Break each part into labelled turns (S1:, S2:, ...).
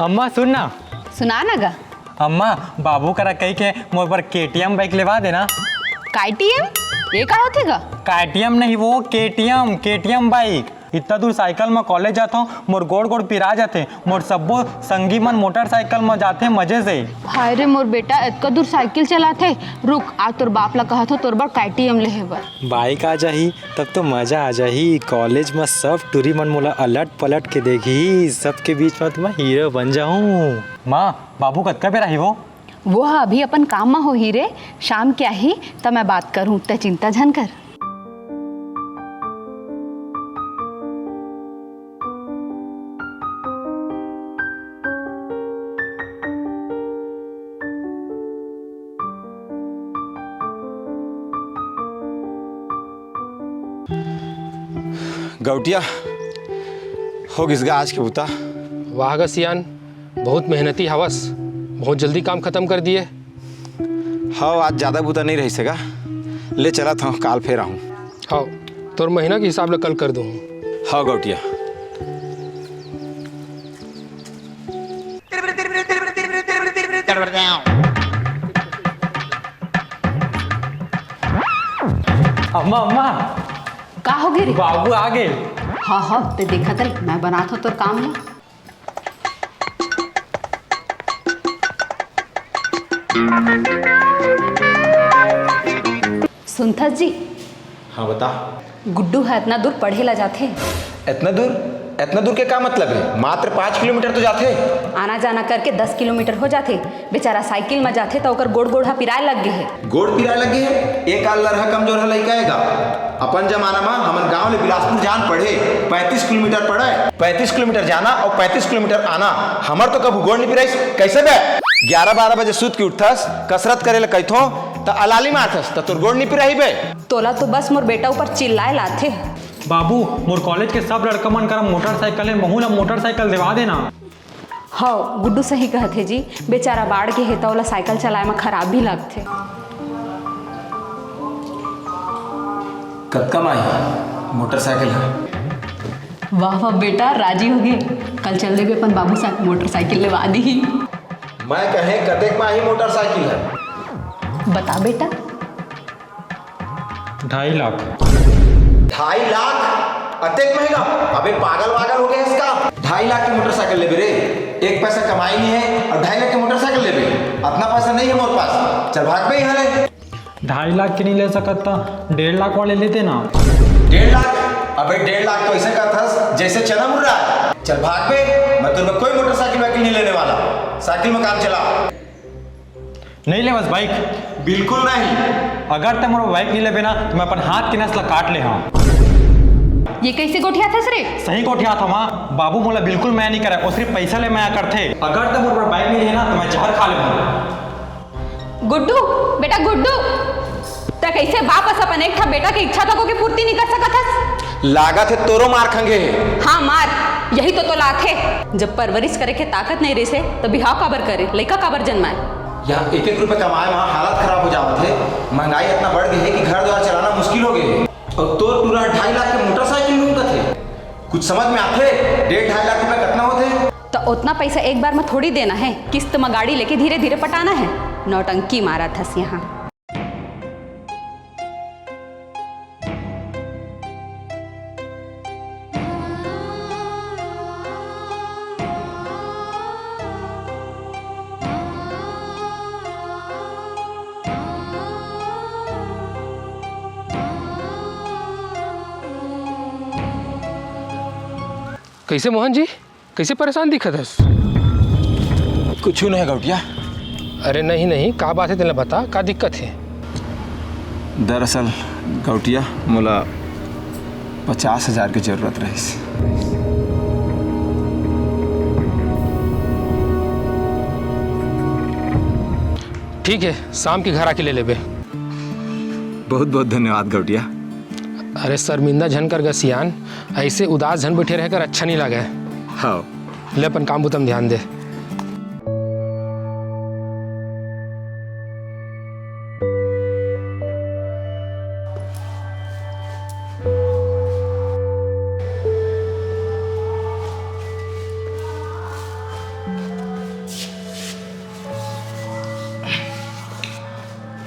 S1: अम्मा सुन ना।
S2: सुना ना गा।
S1: अम्मा बाबू करा कही के मोर पर केटीएम बाइक लेवा देना।
S2: KTM ये का होते गा?
S1: KTM नहीं, वो केटीएम बाइक। इतना दूर साइकिल में कॉलेज जाता हूँ, मोर गोड़ गोड़ पिरा जाते। मोर सब्बो संगी मन मोटरसाइकिल में जाते मजे से।
S2: हाय रे मोर बेटा, इतना दूर साइकिल चलाते। रुक, आज तोर बाप ला कहा था तोर बार KTM ले हेबर।
S1: बाइक आ जाही तब तो मजा आ जाही। कॉलेज में सब टूरी मन मोला अलट पलट के देखी, सबके बीच में तुम्हें हीरो बन जाऊँ। माँ बाबू कतका पे रही
S2: वो अभी अपन काम में हो ही रे। शाम क्या ही तब मैं बात करूँ, ते चिंता झन कर।
S3: गौटिया हो गिसगा आज के बुता।
S4: वाह गा सियान, बहुत मेहनती हवस, बहुत जल्दी काम खत्म कर दिए।
S3: हाँ आज ज़्यादा बुता नहीं रही सगा, ले चला था काल फेर आऊँ।
S4: हाँ तोर महीना के हिसाब ले कल कर दूँ।
S3: हाँ गौटिया।
S1: अम्मा अम्मा
S2: का हो गए रे?
S1: बाबू आ गए।
S2: हाँ हाँ ते देखा था मैं बना था तोर काम ला। सुनथस जी।
S3: हाँ बता।
S2: गुड्डू है इतना दूर पढ़े ला जाते।
S3: इतना दूर के क्या मतलब है? मात्र 5 किलोमीटर तो जाते।
S2: आना जाना करके 10 किलोमीटर हो जाते। बेचारा साइकिल में जाते तो ओकर गोड़ गोड़ा पिराए लग गए है।
S3: गोड़ पिराए लगे है? एक आल लड़का कमजोर है लड़का आएगा। अपन जमाना में हमन गांव ले बिलासपुर जान पढ़े 35 किलोमीटर पढ़े, 35 किलोमीटर जाना और 35 किलोमीटर आना। हमार तो कभी गोड़ नहीं पिराइस। कैसे बे 11-12 बजे सूत के उठथस, कसरत करे ला कैथो तो अलाली मारथस तो तोर गोड़ नहीं पिराई बे।
S2: तोला तो बस मोर बेटा ऊपर चिल्लाए लाथे।
S1: बाबू मोर कॉलेज के सब लड़का मन करा मोटरसाइकिल है, महू ला मोटरसाइकिल दिवा देना।
S2: हाँ गुड्डू सही कहते जी, बेचारा बाढ़ के हेता वाला साइकिल चलाए में खराब भी लगते।
S3: कब कम आई मोटरसाइकिल है?
S2: वाह वाह बेटा, राजी हो गए। कल चल देवे अपन बाबू साथ मोटरसाइकिल लेवा दी।
S3: मैं कहे कतेक में ही मोटरसाइकिल है?
S2: बता बेटा।
S1: 2.5 लाख।
S3: 2.5 लाख? अतेक महंगा? अबे पागल वागल हो गया इसका। 2.5 लाख की मोटरसाइकिल ले रे। एक पैसा कमाई नहीं है और 2.5 लाख की मोटरसाइकिल ले बे। अपना पैसा नहीं है मोर पास। चल भाग बे यहाँ ले।
S1: 2.5 लाख की नहीं ले सकता, 1.5 लाख वाले लेते ना।
S3: 1.5 लाख? अबे 1.5 लाख तो ऐसे का था जैसे चना मुड़ रहा है। चल भाग बे, मैं तुम्हें कोई मोटरसाइकिल वाइकिल नहीं लेने वाला। साइकिल में काम चला।
S1: नहीं ले बस बाइक।
S3: बिल्कुल नहीं।
S1: अगर तुम मोर बाइक नहीं ले ना तो मैं अपन हाथ की नस्ल काट ले। हाँ
S2: ये कैसे गोठिया था रे?
S1: सही कोठिया था माँ। बाबू मोला बिल्कुल मैं नहीं करा, वो सिर्फ पैसा ले मैं करते। अगर तुम मोर बाइक नहीं लेना तो मैं जहर खा ले।
S2: गुड्डू बेटा गुड्डू, तो कैसे वापस अपन एक था बेटा की इच्छा तक की पूर्ति नहीं कर सकत हस?
S3: लागत है तोरो मार खंगे।
S2: हाँ मार, यही तो लात है। जब परवरिश करे के ताकत नहीं रही से तो बिहाव काबर करे, लड़का काबर जन्माए।
S3: यहाँ 1-1 रुपए कमाए वहाँ हालत खराब हो जावत है। महंगाई इतना बढ़ गई है कि घर द्वार चलाना मुश्किल हो गए। और तो पूरा 2.5 लाख के मोटरसाइकिल लूंगा थे। कुछ समझ में आते? 1.5-2.5 लाख रुपए कितना होते?
S2: तो उतना पैसा एक बार में थोड़ी देना है, किस्त में गाड़ी लेके धीरे धीरे पटाना है। नौटंकी मारा था यहाँ।
S4: कैसे मोहन जी, कैसे परेशान दिखत हस?
S3: कुछ नहीं है गौटिया।
S4: अरे नहीं नहीं, का बात है तेला बता, का दिक्कत है?
S3: दरअसल गौटिया मोला 50,000 की जरूरत रही।
S4: ठीक है, शाम के घर आके ले लेबे।
S3: बहुत बहुत धन्यवाद गौटिया।
S4: अरे शर्मिंदा झन कर गसियान, ऐसे उदास झन बैठे रहकर अच्छा नहीं लगा।
S3: हाँ
S4: ले अपन काम बुतम ध्यान दे।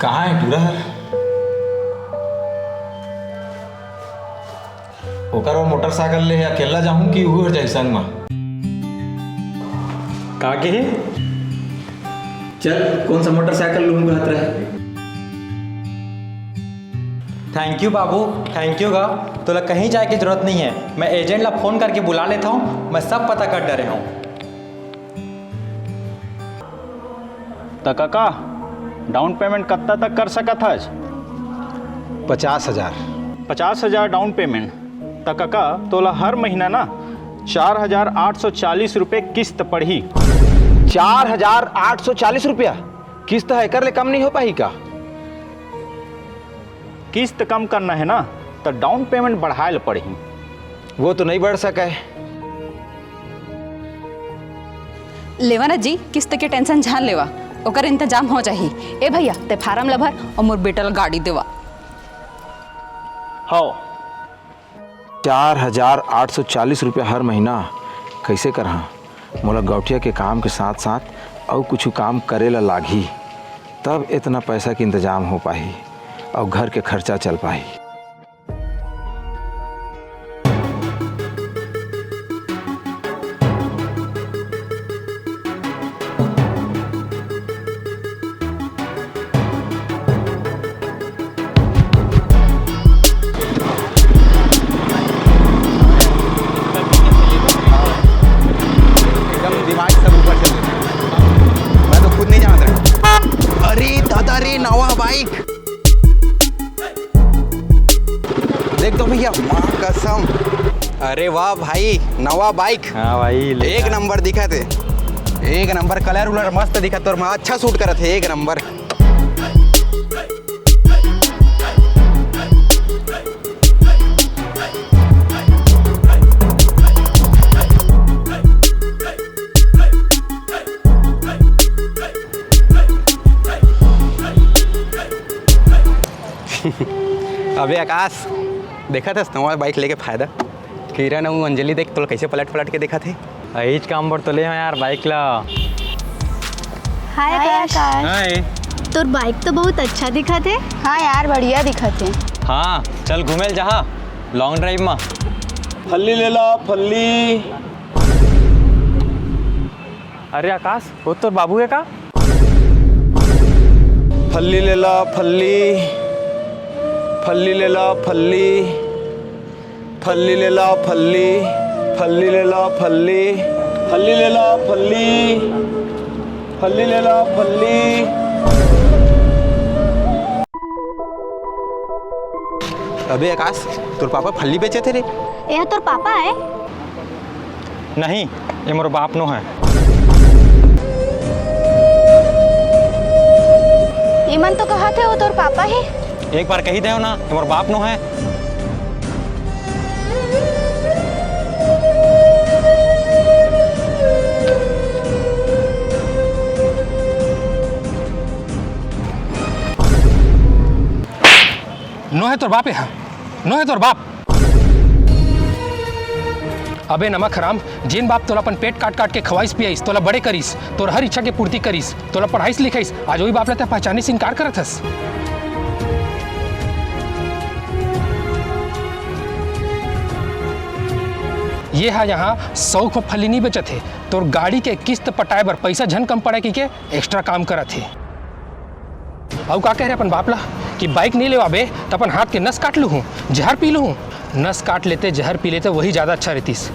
S3: कहाँ है टूरा? ओकर और मोटरसाइकिल ले अकेला जाऊं कि उहर जाए संग में?
S1: का के है?
S3: चल कौन सा मोटरसाइकिल लूँ कहत रहे?
S1: Thank you Babu, thank you गा। तोला कहीं जाए की जरूरत नहीं है, मैं एजेंट ला फोन करके बुला लेता हूँ, मैं सब पता कर डरे हूँ।
S5: तो काका डाउन पेमेंट कितना तक कर सकत है?
S3: 50,000।
S5: 50,000 डाउन पेमेंट। तो काका तोला हर महीना ना 4,840 रुपये किस्त पड़ी।
S3: 4,840 रुपया किस्त है, कर ले कम नहीं हो पाई का?
S5: किस्त कम करना है ना तो डाउन पेमेंट बढ़ाए पड़ी।
S3: वो तो नहीं बढ़ सका है।
S2: लेवा ना जी, किस्त के टेंशन झान लेवा, ओकर इंतजाम हो जाही। ए भैया ते फार्म ला भर और मोर बेटा ला गाड़ी देवा।
S5: हाँ
S3: 4,840 रुपया हर महीना कैसे करहा? मोला गौटिया के काम के साथ साथ और कुछ काम करे ला लागी, तब इतना पैसा के इंतजाम हो पाही और घर के खर्चा चल पाही।
S6: दिमाग सब ऊपर चल रहा, मैं तो खुद नहीं जान रहा। अरे दादा रे, नवा बाइक देख तो भैया, माँ कसम। अरे वाह भाई, नवा बाइक।
S1: हाँ भाई,
S6: एक नंबर दिखा थे, एक नंबर। कलर उलर मस्त दिखा तो, और माँ अच्छा सूट करत है, एक नंबर। अबे आकाश, देखा था नवा बाइक लेके फायदा? किरण और अंजलि देख तो कैसे पलट पलट के देखा थे।
S1: अहीज काम पर तो ले यार बाइक ला।
S7: हाय आकाश।
S1: हाय।
S7: तोर बाइक तो बहुत अच्छा दिखा थे। हाँ यार, बढ़िया दिखा थे।
S1: हाँ चल घूमे जहाँ लॉन्ग ड्राइव में।
S5: फल्ली ले ला फल्ली।
S1: अरे आकाश, वो तो बाबू है का?
S5: फल्ली ले ला फल्ली, फल्ली ले ला फल्ली, फल्ली ले ला फल्ली, फल्ली ले ला फल्ली, फल्ली ले ला फल्ली, फल्ली ले ला फल्ली।
S6: अबे आकाश, तोर पापा फल्ली बेचे थे रे?
S7: यह तोर पापा है?
S1: नहीं, ये मोर बाप नो है।
S7: ईमन तो कहा थे वो तोर पापा है।
S1: एक बार कही दे ना, ये मोर बाप नो है।
S4: नो है तोर बाप है, नो है तोर बाप। अबे नमक हराम, जिन बाप तोला अपन पेट काट काट के खवाइस पियाइस, तोला बड़े करीस, तोर हर इच्छा के पूर्ति करीस, तोला पढ़ाईस लिखाइस, आज वही बाप लेते पहचाने से इनकार करत हस। ये है यहाँ शौक में फली नहीं बचत है, तोर गाड़ी के किस्त पटाए बर पैसा झन कम पड़े के एक्स्ट्रा काम करत है। और का कह रहे अपन बाप ला कि बाइक नहीं लेवाबे तो अपन हाथ के नस काट लूँ, जहर पी लूँ। नस काट लेते, जहर पी लेते, वही ज़्यादा अच्छा रहतीस।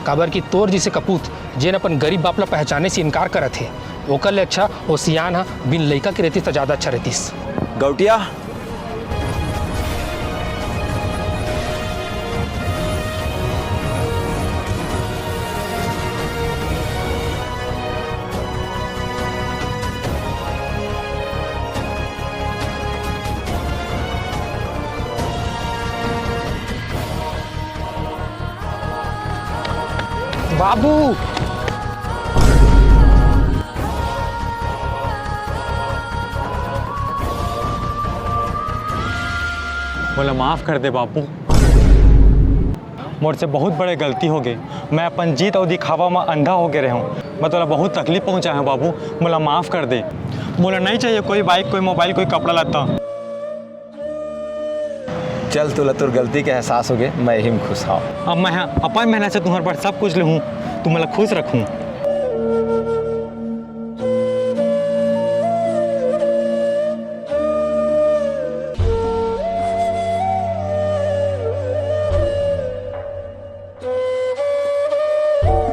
S4: काबर की तोर जिसे कपूत जेन अपन गरीब बाप ला पहचाने से इनकार करत है, ओकर ले अच्छा वो सियान हा बिन लइका के रहती तो ज़्यादा अच्छा रहतीस।
S3: गौटिया,
S4: बाबू
S1: बोला माफ़ कर दे बापू, मुझसे बहुत बड़े गलती हो गई। मैं अपन जीत और दिखावा में अंधा हो गए रहूँ। मैं तोला बहुत तकलीफ पहुँचा है बाबू, बोला माफ़ कर दे। मोला नहीं चाहिए कोई बाइक, कोई मोबाइल, कोई कपड़ा लत्ता।
S3: चल तुला तोर गलती के एहसास हो गए, मैं यही में खुश हूँ।
S1: अब मैं अपन मेहनत से तुम्हारे पर सब कुछ लूँ, तुम मला खुश रखूँ।